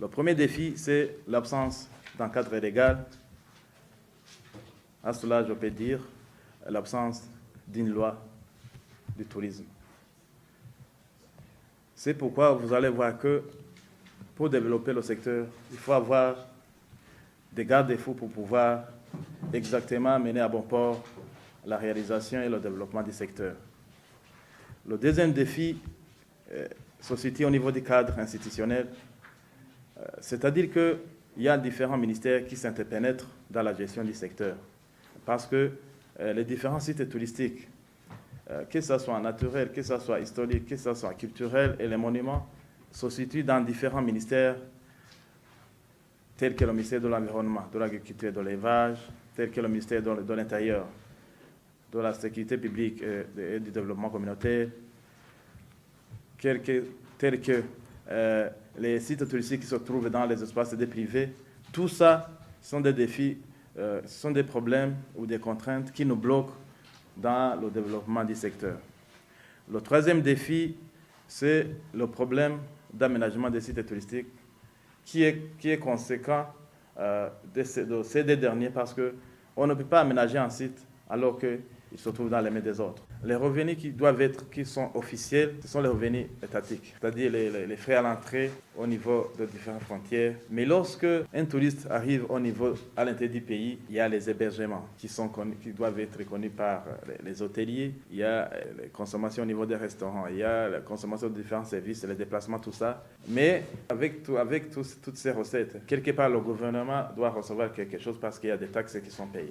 Le premier défi, c'est l'absence d'un cadre légal. À cela, je peux dire l'absence d'une loi du tourisme. C'est pourquoi vous allez voir que pour développer le secteur, il faut avoir des garde-fous pour pouvoir exactement mener à bon port la réalisation et le développement du secteur. Le deuxième défi se situe au niveau du cadre institutionnel, c'est-à-dire qu'il y a différents ministères qui s'interpénètrent dans la gestion du secteur, parce que les différents sites touristiques, que ce soit naturel, que ce soit historique, que ce soit culturel, et les monuments se situent dans différents ministères, tels que le ministère de l'Environnement, de l'Agriculture et de l'Élevage, tel que le ministère de l'Intérieur, de la Sécurité publique et du Développement communautaire, tels que les sites touristiques qui se trouvent dans les espaces privés. Tout ça sont des défis, sont des problèmes ou des contraintes qui nous bloquent dans le développement du secteur. Le troisième défi, c'est le problème d'aménagement des sites touristiques qui est conséquent de ces deux derniers, parce qu'on ne peut pas aménager un site alors qu'il se trouve dans les mains des autres. Les revenus qui sont officiels, ce sont les revenus étatiques, c'est-à-dire les frais à l'entrée au niveau de différentes frontières. Mais lorsque un touriste arrive à l'intérieur du pays, il y a les hébergements qui doivent être reconnus par les hôteliers, il y a les consommations au niveau des restaurants, il y a la consommation de différents services, les déplacements, tout ça. Mais avec toutes ces recettes, quelque part le gouvernement doit recevoir quelque chose parce qu'il y a des taxes qui sont payées.